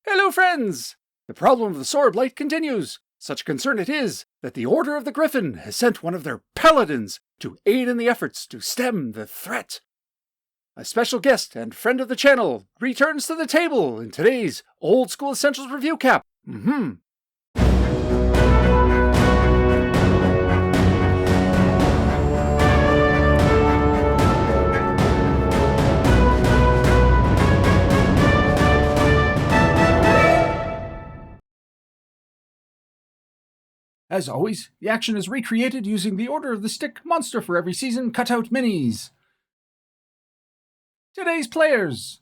Hello, friends! The problem of the Sorrowblight continues. Such concern it is that the Order of the Griffin has sent one of their paladins to aid in the efforts to stem the threat. A special guest and friend of the channel returns to the table in today's Old School Essentials Reviewcap. As always, the action is recreated using the Order of the Stick Monster for Every Season cutout minis. Today's players: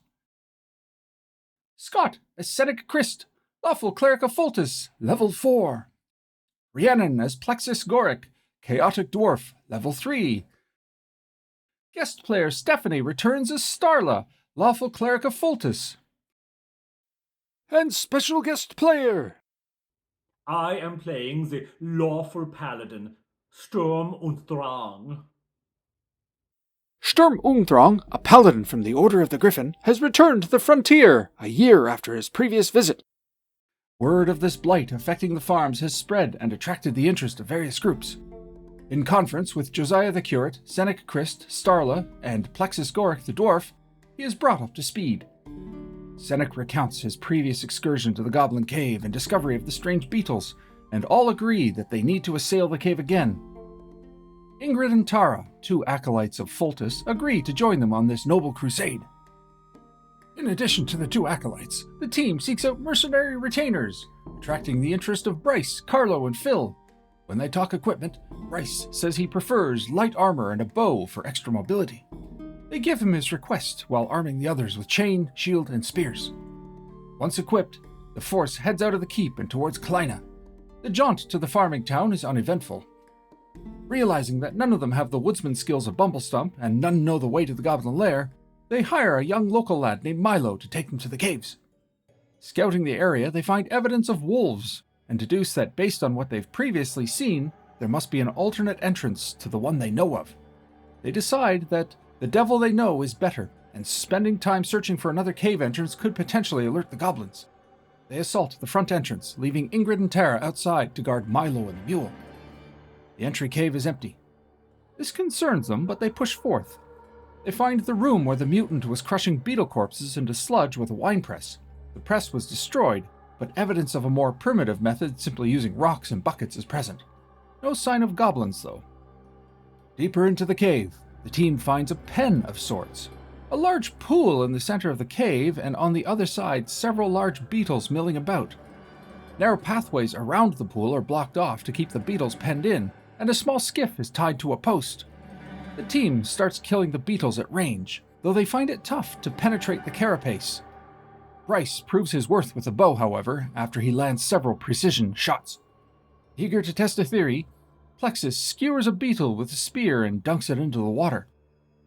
Scott as Ace-Erik Christ, Lawful Cleric of Foltest, Level 4. Rhiannon as Plexus Goric, Chaotic Dwarf, Level 3. Guest player Stephanie returns as Starla, Lawful Cleric of Foltest. And special guest player: I am playing the lawful paladin, Sturm und Drang. Sturm und Drang, a paladin from the Order of the Griffin, has returned to the frontier a year after his previous visit. Word of this blight affecting the farms has spread and attracted the interest of various groups. In conference with Josiah the Curate, Ace-Erik Christ, Starla, and Plexus Goric the Dwarf, he is brought up to speed. Ace-Erik recounts his previous excursion to the Goblin Cave and discovery of the strange beetles, and all agree that they need to assail the cave again. Ingrid and Tara, two acolytes of Foltest, agree to join them on this noble crusade. In addition to the two acolytes, the team seeks out mercenary retainers, attracting the interest of Bryce, Carlo, and Phil. When they talk equipment, Bryce says he prefers light armor and a bow for extra mobility. They give him his request while arming the others with chain, shield, and spears. Once equipped, the force heads out of the keep and towards Kleina. The jaunt to the farming town is uneventful. Realizing that none of them have the woodsman skills of Bumblestump and none know the way to the goblin lair, they hire a young local lad named Milo to take them to the caves. Scouting the area, they find evidence of wolves and deduce that based on what they've previously seen, there must be an alternate entrance to the one they know of. They decide that the devil they know is better, and spending time searching for another cave entrance could potentially alert the goblins. They assault the front entrance, leaving Ingrid and Tara outside to guard Milo and the mule. The entry cave is empty. This concerns them, but they push forth. They find the room where the mutant was crushing beetle corpses into sludge with a wine press. The press was destroyed, but evidence of a more primitive method simply using rocks and buckets is present. No sign of goblins, though. Deeper into the cave, the team finds a pen of sorts. A large pool in the center of the cave, and on the other side several large beetles milling about. Narrow pathways around the pool are blocked off to keep the beetles penned in, and a small skiff is tied to a post. The team starts killing the beetles at range, though they find it tough to penetrate the carapace. Bryce proves his worth with a bow, however, after he lands several precision shots. Eager to test a theory, Plexus skewers a beetle with a spear and dunks it into the water.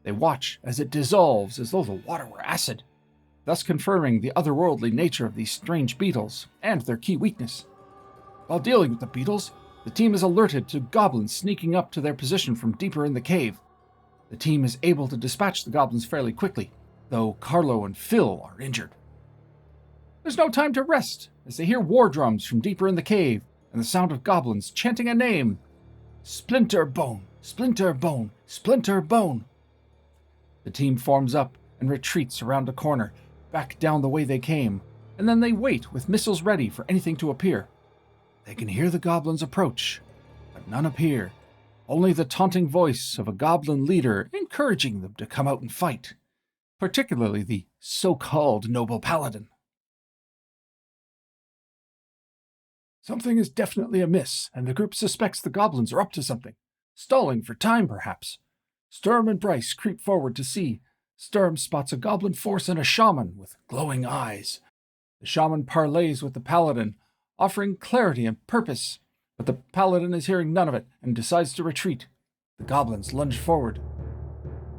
They watch as it dissolves as though the water were acid, thus confirming the otherworldly nature of these strange beetles and their key weakness. While dealing with the beetles, the team is alerted to goblins sneaking up to their position from deeper in the cave. The team is able to dispatch the goblins fairly quickly, though Carlo and Phil are injured. There's no time to rest, as they hear war drums from deeper in the cave and the sound of goblins chanting a name: Splinter Bone, Splinter Bone, Splinter Bone. The team forms up and retreats around a corner, back down the way they came, and then they wait with missiles ready for anything to appear. They can hear the goblins approach, but none appear. Only the taunting voice of a goblin leader encouraging them to come out and fight, particularly the so-called noble paladin. Something is definitely amiss, and the group suspects the goblins are up to something. Stalling for time, perhaps. Sturm and Bryce creep forward to see. Sturm spots a goblin force and a shaman with glowing eyes. The shaman parleys with the paladin, offering clarity and purpose, but the paladin is hearing none of it and decides to retreat. The goblins lunge forward.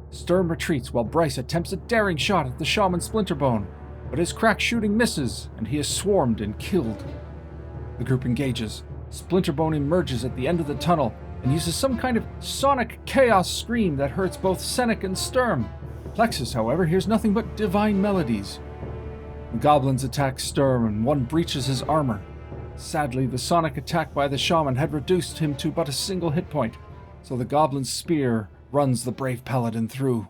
Sturm retreats while Bryce attempts a daring shot at the shaman Splinterbone, but his crack shooting misses and he is swarmed and killed. The group engages. Splinterbone emerges at the end of the tunnel and uses some kind of sonic chaos scream that hurts both Ace-Erik and Sturm. Plexus, however, hears nothing but divine melodies. The goblins attack Sturm and one breaches his armor. Sadly, the sonic attack by the shaman had reduced him to but a single hit point, so the goblin's spear runs the brave paladin through.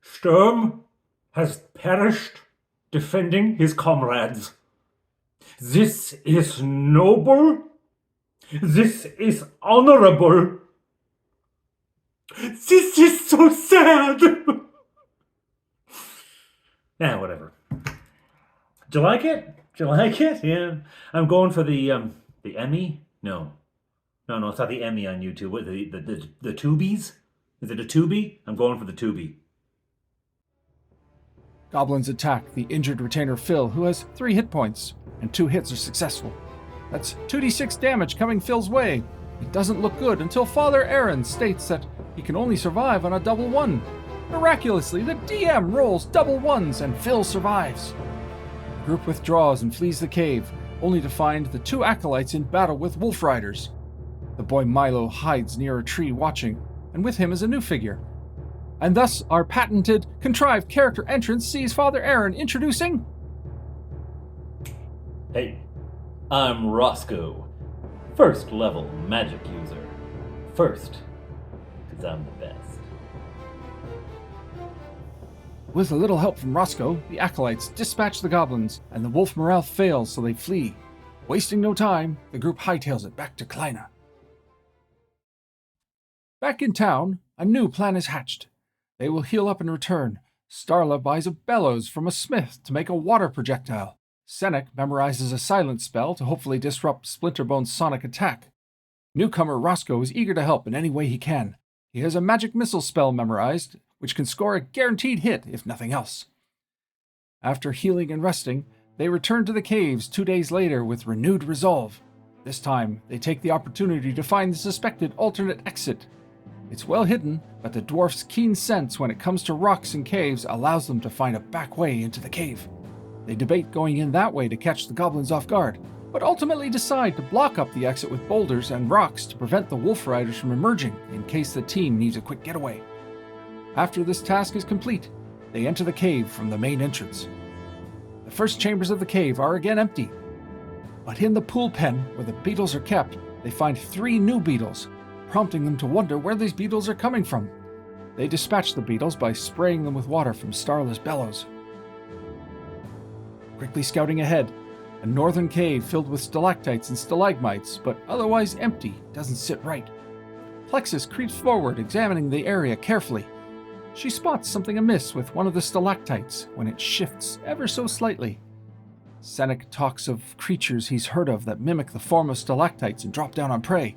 Sturm has perished defending his comrades. This is noble. This is honorable. This is so sad. Whatever. Do you like it? Yeah. I'm going for the Emmy? No, it's not the Emmy on YouTube. What, the Tubies? Is it a Tubi? I'm going for the Tubi. Goblins attack the injured retainer Phil, who has 3 hit points, and 2 hits are successful. That's 2d6 damage coming Phil's way. It doesn't look good until Father Aaron states that he can only survive on a double 1. Miraculously, the DM rolls double 1s and Phil survives. The group withdraws and flees the cave, only to find the 2 acolytes in battle with wolf riders. The boy Milo hides near a tree watching, and with him is a new figure. And thus our patented, contrived character entrance sees Father Aaron introducing... Hey, I'm Roscoe, first level magic user. First, because I'm the best. With a little help from Roscoe, the acolytes dispatch the goblins, and the wolf morale fails, so they flee. Wasting no time, the group hightails it back to Kleina. Back in town, a new plan is hatched. They will heal up and return. Starla buys a bellows from a smith to make a water projectile. Senek memorizes a silent spell to hopefully disrupt Splinterbone's sonic attack. Newcomer Roscoe is eager to help in any way he can. He has a magic missile spell memorized, which can score a guaranteed hit if nothing else. After healing and resting, they return to the caves 2 days later with renewed resolve. This time, they take the opportunity to find the suspected alternate exit. It's well hidden, but the dwarf's keen sense when it comes to rocks and caves allows them to find a back way into the cave. They debate going in that way to catch the goblins off guard, but ultimately decide to block up the exit with boulders and rocks to prevent the wolf riders from emerging in case the team needs a quick getaway. After this task is complete, they enter the cave from the main entrance. The first chambers of the cave are again empty, but in the pool pen where the beetles are kept, they find 3 new beetles, prompting them to wonder where these beetles are coming from. They dispatch the beetles by spraying them with water from Starla's bellows. Quickly scouting ahead, a northern cave filled with stalactites and stalagmites, but otherwise empty, doesn't sit right. Plexus creeps forward, examining the area carefully. She spots something amiss with one of the stalactites when it shifts ever so slightly. Senek talks of creatures he's heard of that mimic the form of stalactites and drop down on prey.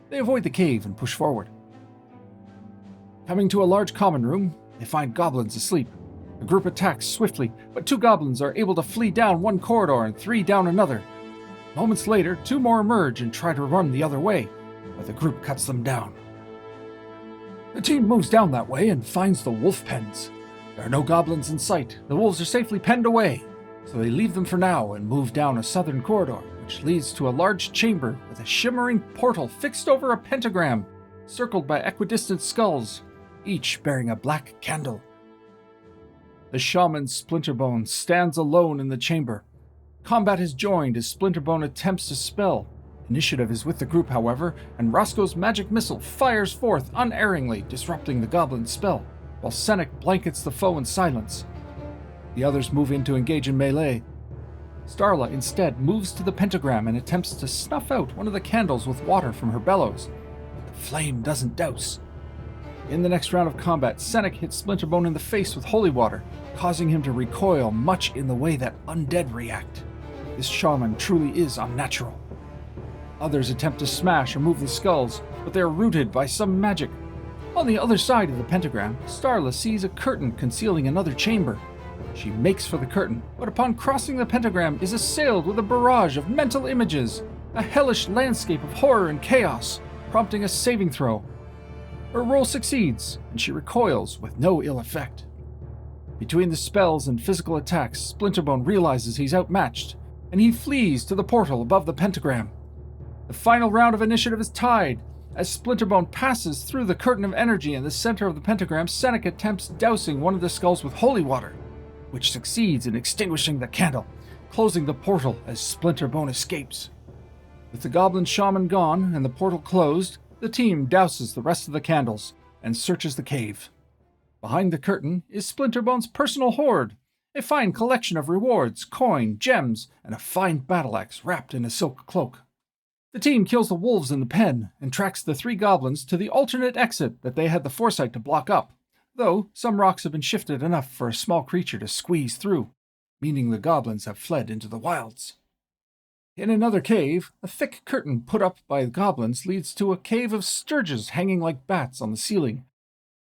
They avoid the cave and push forward. Coming to a large common room, they find goblins asleep. The group attacks swiftly, but 2 goblins are able to flee down one corridor and 3 down another. Moments later, 2 more emerge and try to run the other way, but the group cuts them down. The team moves down that way and finds the wolf pens. There are no goblins in sight. The wolves are safely penned away, so they leave them for now and move down a southern corridor, which leads to a large chamber with a shimmering portal fixed over a pentagram, circled by equidistant skulls, each bearing a black candle. The shaman Splinterbone stands alone in the chamber. Combat is joined as Splinterbone attempts to spell. Initiative is with the group, however, and Roscoe's magic missile fires forth unerringly, disrupting the goblin's spell, while Senek blankets the foe in silence. The others move in to engage in melee. Starla instead moves to the pentagram and attempts to snuff out one of the candles with water from her bellows, but the flame doesn't douse. In the next round of combat, Senek hits Splinterbone in the face with holy water, causing him to recoil much in the way that undead react. This shaman truly is unnatural. Others attempt to smash or move the skulls, but they are rooted by some magic. On the other side of the pentagram, Starla sees a curtain concealing another chamber. She makes for the curtain, but upon crossing the pentagram is assailed with a barrage of mental images, a hellish landscape of horror and chaos, prompting a saving throw. Her roll succeeds, and she recoils with no ill effect. Between the spells and physical attacks, Splinterbone realizes he's outmatched, and he flees to the portal above the pentagram. The final round of initiative is tied, As Splinterbone passes through the curtain of energy in the center of the pentagram, Seneca attempts dousing one of the skulls with holy water, which succeeds in extinguishing the candle, closing the portal as Splinterbone escapes. With the goblin shaman gone and the portal closed, the team douses the rest of the candles and searches the cave. Behind the curtain is Splinterbone's personal hoard, a fine collection of rewards, coin, gems, and a fine battle axe wrapped in a silk cloak. The team kills the wolves in the pen and tracks the 3 goblins to the alternate exit that they had the foresight to block up, though some rocks have been shifted enough for a small creature to squeeze through, meaning the goblins have fled into the wilds. In another cave, a thick curtain put up by the goblins leads to a cave of sturges hanging like bats on the ceiling.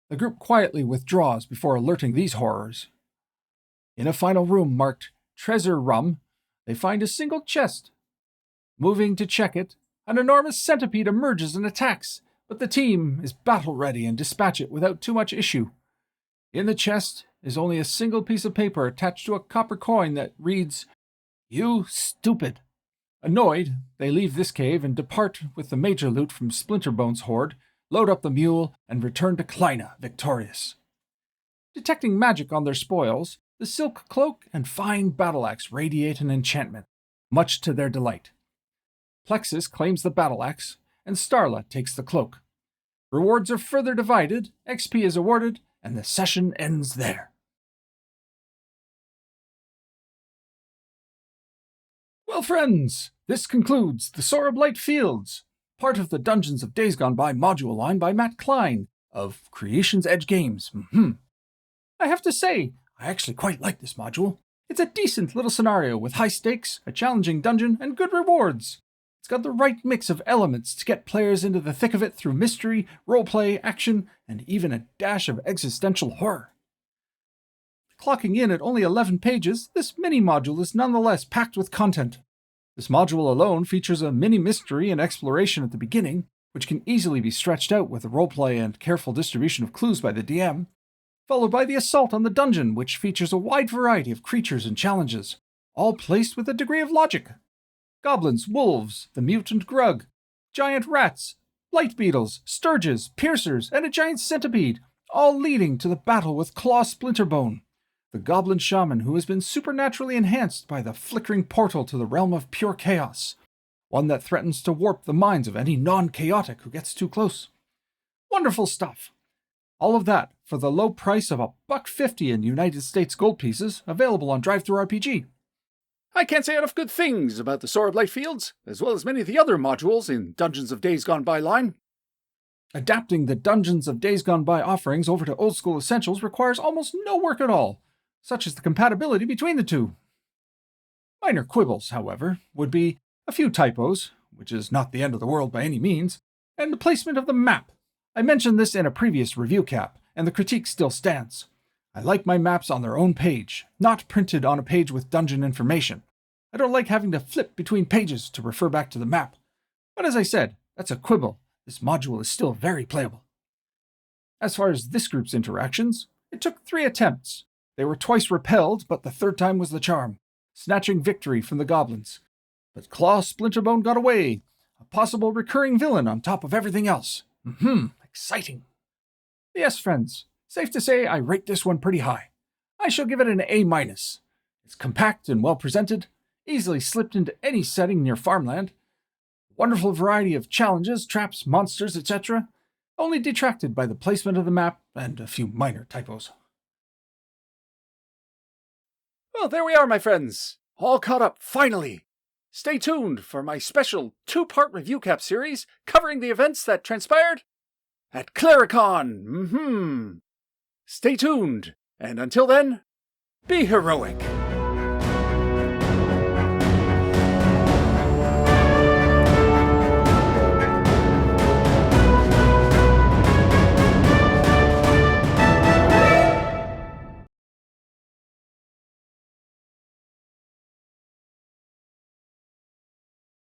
The group quietly withdraws before alerting these horrors. In a final room marked Treasure Room, they find a single chest. Moving to check it, an enormous centipede emerges and attacks, but the team is battle-ready and dispatch it without too much issue. In the chest is only a single piece of paper attached to a copper coin that reads, "You stupid." Annoyed, they leave this cave and depart with the major loot from Splinterbone's hoard, load up the mule, and return to Kleina victorious. Detecting magic on their spoils, the silk cloak and fine battle axe radiate an enchantment, much to their delight. Plexus claims the battle axe, and Starla takes the cloak. Rewards are further divided, XP is awarded, and the session ends there. Well, friends, this concludes the Sorrowblight Fields, part of the Dungeons of Days Gone By module line by Matt Klein of Creation's Edge Games. I have to say, I actually quite like this module. It's a decent little scenario with high stakes, a challenging dungeon, and good rewards. It's got the right mix of elements to get players into the thick of it through mystery, roleplay, action, and even a dash of existential horror. Clocking in at only 11 pages, this mini-module is nonetheless packed with content. This module alone features a mini-mystery and exploration at the beginning, which can easily be stretched out with the roleplay and careful distribution of clues by the DM, followed by the assault on the dungeon, which features a wide variety of creatures and challenges, all placed with a degree of logic. Goblins, wolves, the mutant grug, giant rats, blight beetles, sturges, piercers, and a giant centipede, all leading to the battle with Claw Splinterbone, the goblin shaman who has been supernaturally enhanced by the flickering portal to the realm of pure chaos, one that threatens to warp the minds of any non-chaotic who gets too close. Wonderful stuff! All of that for the low price of $1.50 in United States gold pieces, available on DriveThruRPG. I can't say enough good things about the Sorrowblight Fields, as well as many of the other modules in Dungeons of Days Gone By line. Adapting the Dungeons of Days Gone By offerings over to Old School Essentials requires almost no work at all, such as the compatibility between the two. Minor quibbles, however, would be a few typos, which is not the end of the world by any means, and the placement of the map. I mentioned this in a previous review cap, and the critique still stands. I like my maps on their own page, not printed on a page with dungeon information. I don't like having to flip between pages to refer back to the map. But as I said, that's a quibble. This module is still very playable. As far as this group's interactions, it took 3 attempts. They were twice repelled, but the third time was the charm, snatching victory from the goblins. But Claw Splinterbone got away, a possible recurring villain on top of everything else. Exciting. Yes, friends, safe to say I rate this one pretty high. I shall give it an A-. It's compact and well presented, easily slipped into any setting near farmland. Wonderful variety of challenges, traps, monsters, etc., only detracted by the placement of the map and a few minor typos. Well, there we are, my friends. All caught up, finally. Stay tuned for my special 2-part review cap series covering the events that transpired at Clericon. Stay tuned, and until then, be heroic.